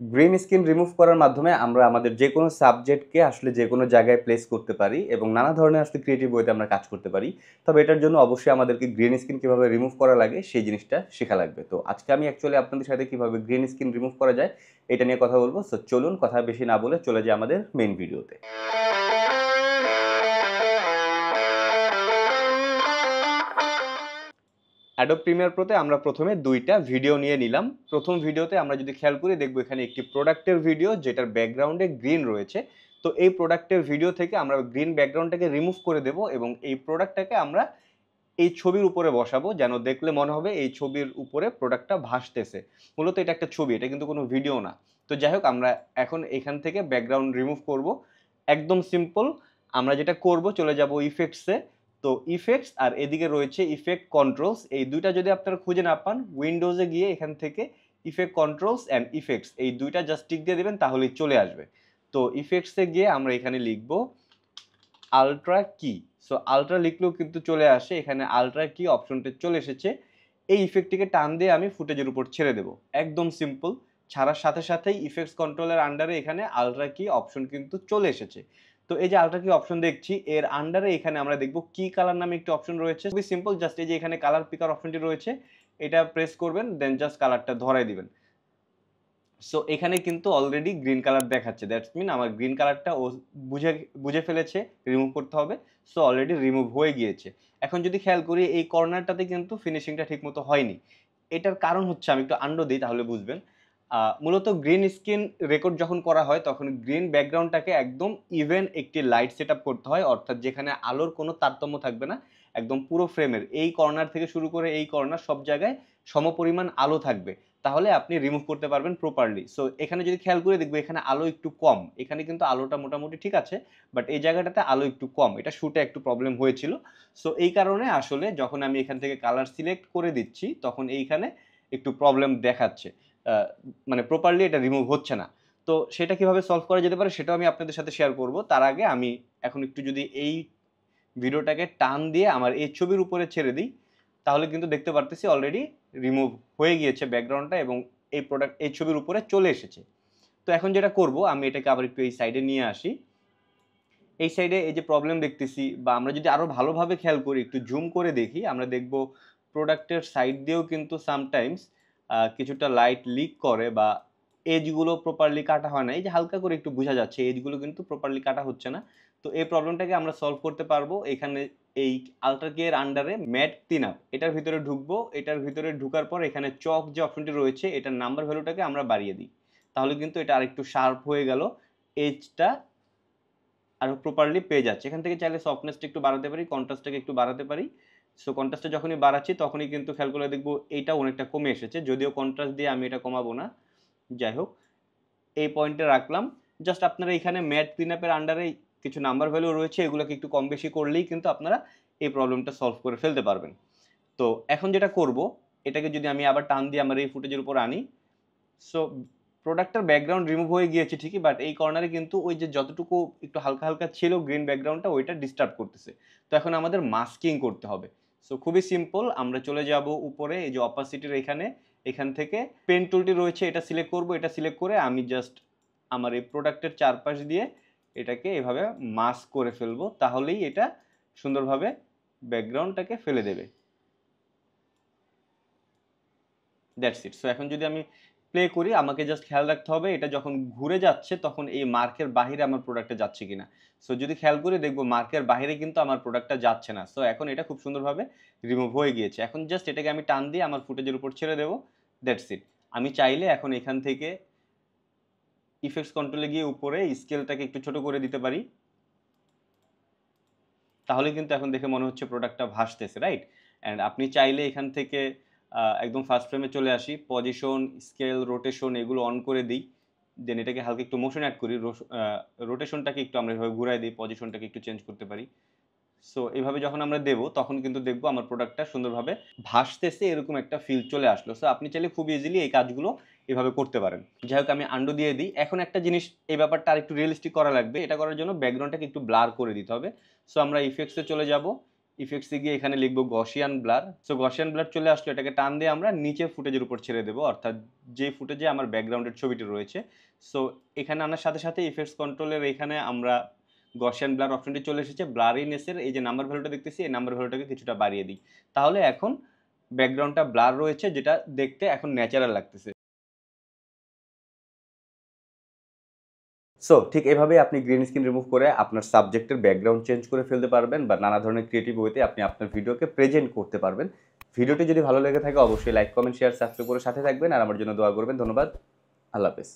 Green screen remove করার মাধ্যমে আমরা আমাদের যে কোনো সাবজেক্টকে আসলে যে কোনো জায়গায় প্লেস করতে পারি এবং নানা ধরনের আসলে ক্রিয়েটিভ ওয়েতে আমরা কাজ করতে পারি। তবে এটার জন্য অবশ্যই আমাদেরকে গ্রিন স্ক্রিন কীভাবে রিমুভ করা লাগে সেই জিনিসটা শেখা লাগবে। তো আজকে আমি অ্যাকচুয়ালি আপনাদের সাথে কীভাবে গ্রিন স্ক্রিন রিমুভ করা যায় এটা নিয়ে কথা বলবো। সো চলুন কথা বেশি না বলে চলে যাই আমাদের মেইন ভিডিওতে। অ্যাডোব প্রিমিয়ার প্রোতে আমরা প্রথমে দুইটা ভিডিও নিয়ে নিলাম। প্রথম ভিডিওতে আমরা যদি খেয়াল করি দেখবো এখানে একটি প্রোডাক্টের ভিডিও যেটার ব্যাকগ্রাউন্ডে গ্রিন রয়েছে। তো এই প্রোডাক্টের ভিডিও থেকে আমরা গ্রিন ব্যাকগ্রাউন্ডটাকে রিমুভ করে দেব এবং এই প্রোডাক্টটাকে আমরা এই ছবির উপরে বসাবো, যেন দেখলে মনে হবে এই ছবির উপরে প্রোডাক্টটা ভাসতেছে। মূলত এটা একটা ছবি, এটা কিন্তু কোনো ভিডিও না। তো যাই হোক, আমরা এখন এখান থেকে ব্যাকগ্রাউন্ড রিমুভ করব। একদম সিম্পল। আমরা যেটা করব, চলে যাব ইফেক্টসে। তো ইফেক্টস আর এদিকে রয়েছে ইফেক্ট কন্ট্রোলস, এই দুইটা যদি আপনারা খুঁজে না পান, উইন্ডোজে গিয়ে এখান থেকে ইফেক্ট কন্ট্রোলস অ্যান্ড ইফেক্টস এই দুইটা জাস্ট টিক দিয়ে দেবেন, তাহলেই চলে আসবে। তো ইফেক্টসে গিয়ে আমরা এখানে লিখব আলট্রা কি। সো আলট্রা লিখলেও কিন্তু চলে আসে, এখানে আলট্রা কি অপশনটা চলে এসেছে। এই ইফেক্টটিকে টান দিয়ে আমি ফুটেজের উপর ছেড়ে দেব। একদম সিম্পল। ছাড়ার সাথে সাথেই ইফেক্টস কন্ট্রোলের আন্ডারে এখানে আলট্রা কি অপশন কিন্তু চলে এসেছে। তো এই যে আলট্রা কি অপশন দেখছি, এর আন্ডারে এখানে আমরা দেখব কি কালার নামে একটি অপশন রয়েছে। খুবই সিম্পল, জাস্ট এই যে এখানে কালার পিকার অপশনটি রয়েছে, এটা প্রেস করবেন, দেন জাস্ট কালারটা ধরাই দিবেন। সো এখানে কিন্তু অলরেডি গ্রিন কালার দেখাচ্ছে, দ্যাটস মিন আমার গ্রিন কালারটা ও বুঝে ফেলেছে রিমুভ করতে হবে। সো অলরেডি রিমুভ হয়ে গিয়েছে। এখন যদি খেয়াল করি এই কর্নারটাতে কিন্তু ফিনিশিংটা ঠিকমতো হয়নি। এটার কারণ হচ্ছে, আমি একটু আন্ডো দিই তাহলে বুঝবেন। মূলত গ্রিন স্ক্রিন রেকর্ড যখন করা হয় তখন গ্রিন ব্যাকগ্রাউন্ডটাকে একদম ইভেন একটি লাইট সেট আপ করতে হয়, অর্থাৎ যেখানে আলোর কোনো তারতম্য থাকবে না। একদম পুরো ফ্রেমের এই কর্নার থেকে শুরু করে এই কর্নার সব জায়গায় সমপরিমাণ আলো থাকবে, তাহলে আপনি রিমুভ করতে পারবেন প্রপারলি। সো এখানে যদি খেয়াল করে দেখবো এখানে আলো একটু কম, এখানে কিন্তু আলোটা মোটামুটি ঠিক আছে, বাট এই জায়গাটাতে আলো একটু কম, এটা শুটে একটু প্রবলেম হয়েছিল। সো এই কারণে আসলে যখন আমি এখান থেকে কালার সিলেক্ট করে দিচ্ছি তখন এইখানে একটু প্রবলেম দেখাচ্ছে, মানে প্রপারলি এটা রিমুভ হচ্ছে না। তো সেটা কিভাবে সলভ করা যেতে পারে সেটাও আমি আপনাদের সাথে শেয়ার করব। তার আগে আমি এখন একটু যদি এই ভিডিওটাকে টান দিয়ে আমার এই ছবির উপরে ছেড়ে দিই, তাহলে কিন্তু দেখতে পারতেছি অলরেডি রিমুভ হয়ে গিয়েছে ব্যাকগ্রাউন্ডটা এবং এই ছবির উপরে চলে এসেছে। তো এখন যেটা করব, আমি এটাকে আবার একটু এই সাইডে নিয়ে আসি। এই সাইডে এই যে প্রবলেম দেখতেছি, বা আমরা যদি আরো ভালোভাবে খেয়াল করি, একটু জুম করে দেখি, আমরা দেখব প্রোডাক্টের সাইড দিয়েও কিন্তু সামটাইমস কিছুটা লাইট লিক করে, বা এজগুলো প্রপারলি কাটা হয় না। এই যে হালকা করে একটু বোঝা যাচ্ছে এজগুলো কিন্তু প্রপারলি কাটা হচ্ছে না। তো এই প্রবলেমটাকে আমরা সলভ করতে পারবো এখানে এই আল্ট্রা কি এর আন্ডারে ম্যাট ক্লিন আপ, এটার ভিতরে ঢুকবো। এটার ভিতরে ঢুকার পর এখানে চক যে অপশনটি রয়েছে, এটার নাম্বার ভ্যালুটাকে আমরা বাড়িয়ে দিই, তাহলে কিন্তু এটা আরেকটু শার্প হয়ে গেল, এজটা আরো প্রপারলি পেয়ে যাচ্ছে। এখান থেকে চাইলে সফটনেসটা একটু বাড়াতে পারি, কন্ট্রাস্টটাকে একটু বাড়াতে পারি। সো কন্ট্রাস্টটা যখনই বাড়াচ্ছি তখনই কিন্তু খেয়াল করে দেখবো এইটা অনেকটা কমে এসেছে, যদিও কন্ট্রাস্ট দিয়ে আমি এটা কমাবো না। যাই হোক, এই পয়েন্টে রাখলাম। জাস্ট আপনারা এখানে ম্যাট ক্লিন আপের আন্ডারে কিছু নাম্বার ভ্যালু রয়েছে, এগুলোকে একটু কম বেশি করলেই কিন্তু আপনারা এই প্রবলেমটা সলভ করে ফেলতে পারবেন। তো এখন যেটা করব, এটাকে যদি আমি আবার টান দিয়ে আমার এই ফুটেজের উপর আনি, সো প্রোডাক্টটার ব্যাকগ্রাউন্ড রিমুভ হয়ে গিয়েছে ঠিকই, বাট এই কর্নারে কিন্তু ওই যে যতটুকু একটু হালকা হালকা ছিল গ্রিন ব্যাকগ্রাউন্ডটা, ওইটা ডিস্টার্ব করতেছে। তো এখন আমাদের মাস্কিং করতে হবে। সো খুবই সিম্পল, আমরা চলে যাব উপরে এই যে অপাসিটির এখানে, এখান থেকে পেন টুলটি রয়েছে, এটা সিলেক্ট করব। এটা সিলেক্ট করে আমি জাস্ট আমার এই প্রোডাক্টের চারপাশ দিয়ে এটাকে এভাবে মাস্ক করে ফেলবো, তাহলেই এটা সুন্দরভাবে ব্যাকগ্রাউন্ডটাকে ফেলে দেবে। That's it. সো এখন যদি আমি প্লে করি, আমাকে জাস্ট খেয়াল রাখতে হবে এটা যখন ঘুরে যাচ্ছে তখন এই মার্কের বাহিরে আমার প্রোডাক্টটা যাচ্ছে কিনা। সো যদি খেয়াল করি দেখবো মার্কের বাহিরে কিন্তু আমার প্রোডাক্টটা যাচ্ছে না। সো এখন এটা খুব সুন্দরভাবে রিমুভ হয়ে গিয়েছে। এখন জাস্ট এটাকে আমি টান দিয়ে আমার ফুটেজের উপর ছেড়ে দেবো। That's it. আমি চাইলে এখন এখান থেকে ইফেক্টস কন্ট্রোলে গিয়ে উপরে স্কেলটাকে একটু ছোট করে দিতে পারি, তাহলে কিন্তু এখন দেখে মনে হচ্ছে প্রোডাক্টটা ভাসতেছে, রাইট? অ্যান্ড আপনি চাইলে এখান থেকে একদম ফার্স্ট ফ্রেমে চলে আসি, পজিশন, স্কেল, রোটেশন এগুলো অন করে দিই। দেন এটাকে হালকা একটু মোশন অ্যাড করি, রোটেশনটাকে একটু আমরা এভাবে ঘুরাই দিই, পজিশনটাকে একটু চেঞ্জ করতে পারি। সো এভাবে যখন আমরা দেবো তখন কিন্তু দেখবো আমার প্রোডাক্টটা সুন্দরভাবে ভাসতেছে, এরকম একটা ফিল চলে আসলো। সো আপনি চাইলে খুব ইজিলি এই কাজগুলো এভাবে করতে পারেন। যাই হোক, আমি আন্ডু দিয়ে দিই। এখন একটা জিনিস, এই ব্যাপারটা আর একটু রিয়েলিস্টিক করা লাগবে। এটা করার জন্য ব্যাকগ্রাউন্ডটাকে একটু ব্লার করে দিতে হবে। সো আমরা ইফেক্টসে চলে যাব। ইফেক্টসে গিয়ে এখানে লিখবো Gaussian blur. So Gaussian blur চলে আসলো, এটাকে টান দিয়ে আমরা নিচে ফুটেজের উপর ছেড়ে দেবো, অর্থাৎ যে ফুটেজে আমার ব্যাকগ্রাউন্ডের ছবিটি রয়েছে। সো এখানে আনার সাথে সাথে ইফেক্টস কন্ট্রোলের এখানে আমরা গসিয়ান ব্লার অপশনটি চলে এসেছে। ব্লারিনেসের এই যে নাম্বার ভ্যালুটা দেখতেছি, এই নাম্বার ভ্যালুটাকে কিছুটা বাড়িয়ে দিই, তাহলে এখন ব্যাকগ্রাউন্ডটা ব্লার রয়েছে, যেটা দেখতে এখন ন্যাচারাল লাগতেছে। সো ঠিক এভাবেই আপনি গ্রিন স্ক্রিন রিমুভ করে আপনার সাবজেক্টের ব্যাকগ্রাউন্ড চেঞ্জ করে ফেলতে পারবেন, বা নানা ধরনের ক্রিয়েটিভ ওয়েতে আপনি আপনার ভিডিওকে প্রেজেন্ট করতে পারবেন। ভিডিওটি যদি ভালো লেগে থাকে অবশ্যই লাইক, কমেন্ট, শেয়ার, সাবস্ক্রাইব করে সাথে থাকবেন, আর আমার জন্য দোয়া করবেন। ধন্যবাদ। আল্লাহ হাফেজ।